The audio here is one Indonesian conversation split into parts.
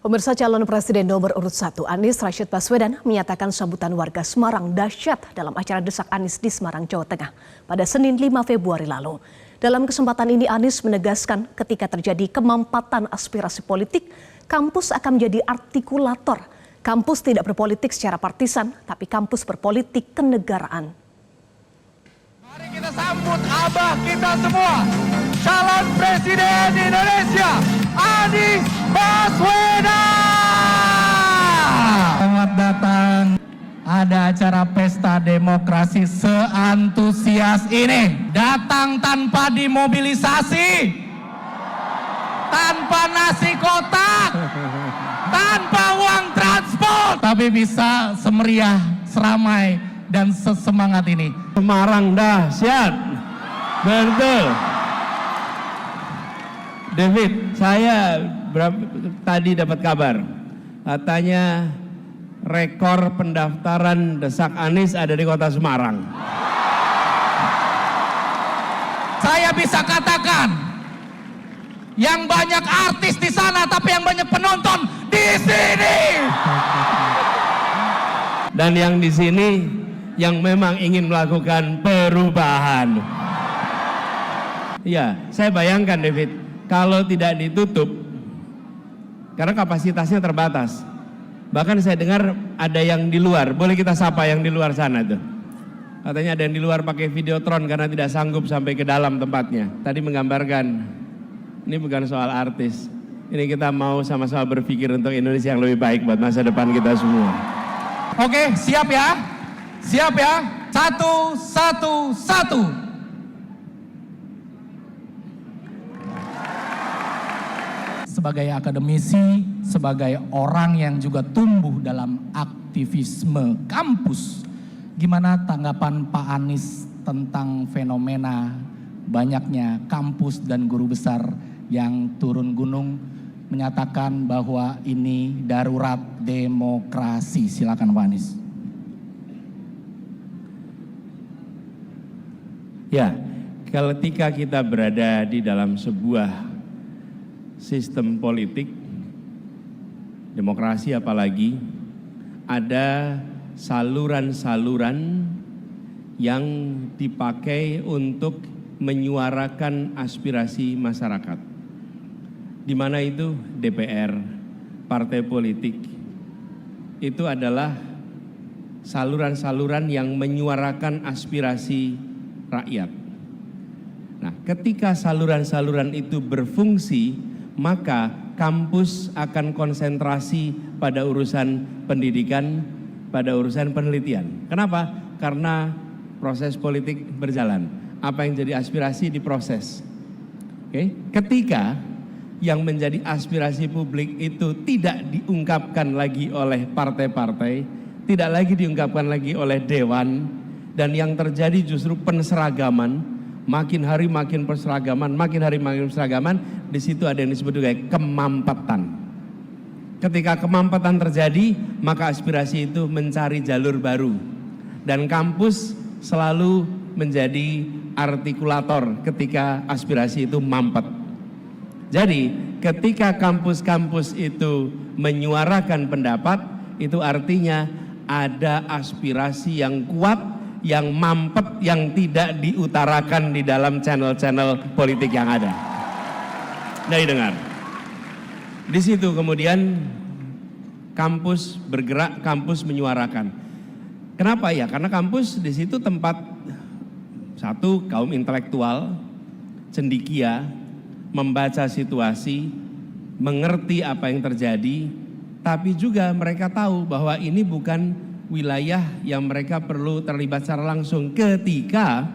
Pemirsa, calon presiden nomor urut 1 Anies Rashid Baswedan menyatakan sambutan warga Semarang dahsyat dalam acara Desak Anies di Semarang, Jawa Tengah pada Senin 5 Februari lalu. Dalam kesempatan ini Anies menegaskan ketika terjadi kemampatan aspirasi politik, kampus akan menjadi artikulator. Kampus tidak berpolitik secara partisan, tapi kampus berpolitik kenegaraan. Mari kita sambut abah kita semua, calon presiden Indonesia, Anies Baswedan. Selamat datang. Ada acara pesta demokrasi seantusias ini. Datang tanpa dimobilisasi, tanpa nasi kotak, tanpa uang transport, tapi bisa semeriah, seramai, dan sesemangat ini. Semarang dahsyat, betul. David, saya tadi dapat kabar, katanya rekor pendaftaran Desak Anies ada di kota Semarang. Saya bisa katakan, yang banyak artis di sana, tapi yang banyak penonton di sini. Dan yang di sini yang memang ingin melakukan perubahan. Iya, saya bayangkan David, kalau tidak ditutup, karena kapasitasnya terbatas. Bahkan saya dengar ada yang di luar, boleh kita sapa yang di luar sana tuh. Katanya ada yang di luar pakai videotron karena tidak sanggup sampai ke dalam tempatnya. Tadi menggambarkan, ini bukan soal artis. Ini kita mau sama-sama berpikir untuk Indonesia yang lebih baik buat masa depan kita semua. Oke, siap ya? Siap ya? 1-1-1. Sebagai akademisi, sebagai orang yang juga tumbuh dalam aktivisme kampus, gimana tanggapan Pak Anies tentang fenomena banyaknya kampus dan guru besar yang turun gunung menyatakan bahwa ini darurat demokrasi? Silakan Pak Anies. Ya, ketika kita berada di dalam sebuah sistem politik, demokrasi apalagi, ada saluran-saluran yang dipakai untuk menyuarakan aspirasi masyarakat. Di mana itu DPR, partai politik, itu adalah saluran-saluran yang menyuarakan aspirasi rakyat. Nah, ketika saluran-saluran itu berfungsi, maka kampus akan konsentrasi pada urusan pendidikan, pada urusan penelitian. Kenapa? Karena proses politik berjalan. Apa yang jadi aspirasi diproses. Oke? Ketika yang menjadi aspirasi publik itu tidak diungkapkan lagi oleh partai-partai, tidak lagi diungkapkan lagi oleh dewan, dan yang terjadi justru penseragaman, makin hari makin perseragaman, makin hari makin perseragaman, di situ ada yang disebut sebagai kemampatan. Ketika kemampatan terjadi, maka aspirasi itu mencari jalur baru. Dan kampus selalu menjadi artikulator ketika aspirasi itu mampet. Jadi, ketika kampus-kampus itu menyuarakan pendapat, itu artinya ada aspirasi yang kuat, yang mampet, yang tidak diutarakan di dalam channel-channel politik yang ada. Nah, dengar. Di situ kemudian kampus bergerak, kampus menyuarakan. Kenapa ya? Karena kampus di situ tempat satu, kaum intelektual, cendekia, membaca situasi, mengerti apa yang terjadi, tapi juga mereka tahu bahwa ini bukan wilayah yang mereka perlu terlibat secara langsung ketika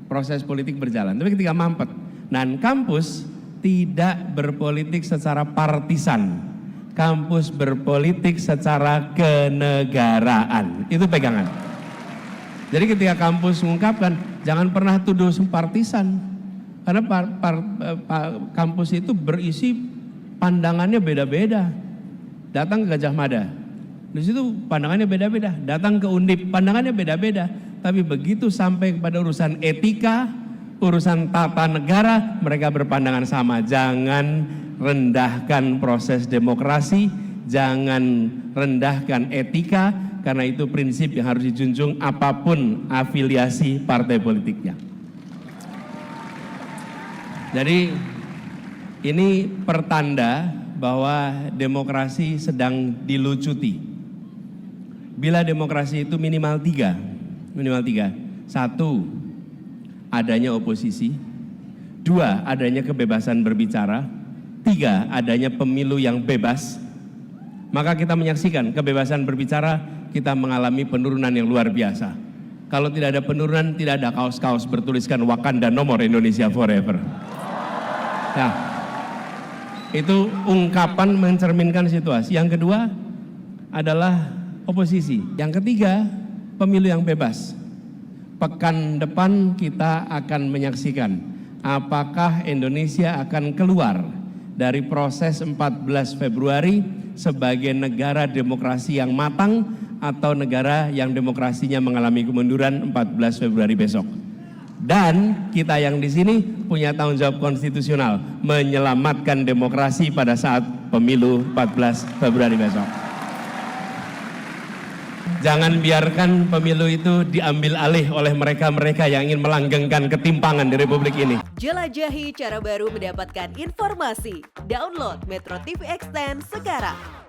proses politik berjalan, tapi ketika mampet. Dan kampus tidak berpolitik secara partisan, kampus berpolitik secara kenegaraan. Itu pegangan. Jadi ketika kampus mengungkapkan, jangan pernah tuduh partisan, karena kampus itu berisi pandangannya beda-beda. Datang ke Gajah Mada, di situ pandangannya beda-beda. Datang ke Undip, pandangannya beda-beda. Tapi begitu sampai kepada urusan etika, urusan tata negara, mereka berpandangan sama. Jangan rendahkan proses demokrasi, jangan rendahkan etika, karena itu prinsip yang harus dijunjung apapun afiliasi partai politiknya. Jadi ini pertanda bahwa demokrasi sedang dilucuti. Bila demokrasi itu minimal tiga. Satu, adanya oposisi. Dua, adanya kebebasan berbicara. Tiga, adanya pemilu yang bebas. Maka kita menyaksikan kebebasan berbicara, kita mengalami penurunan yang luar biasa. Kalau tidak ada penurunan, tidak ada kaos-kaos bertuliskan Wakanda Nomor Indonesia Forever. Nah, itu ungkapan mencerminkan situasi. Yang kedua adalah oposisi. Yang ketiga, pemilu yang bebas. Pekan depan kita akan menyaksikan apakah Indonesia akan keluar dari proses 14 Februari sebagai negara demokrasi yang matang atau negara yang demokrasinya mengalami kemunduran 14 Februari besok. Dan kita yang di sini punya tanggung jawab konstitusional menyelamatkan demokrasi pada saat pemilu 14 Februari besok. Jangan biarkan pemilu itu diambil alih oleh mereka-mereka yang ingin melanggengkan ketimpangan di Republik ini. Jelajahi cara baru mendapatkan informasi. Download Metro TV Extend sekarang.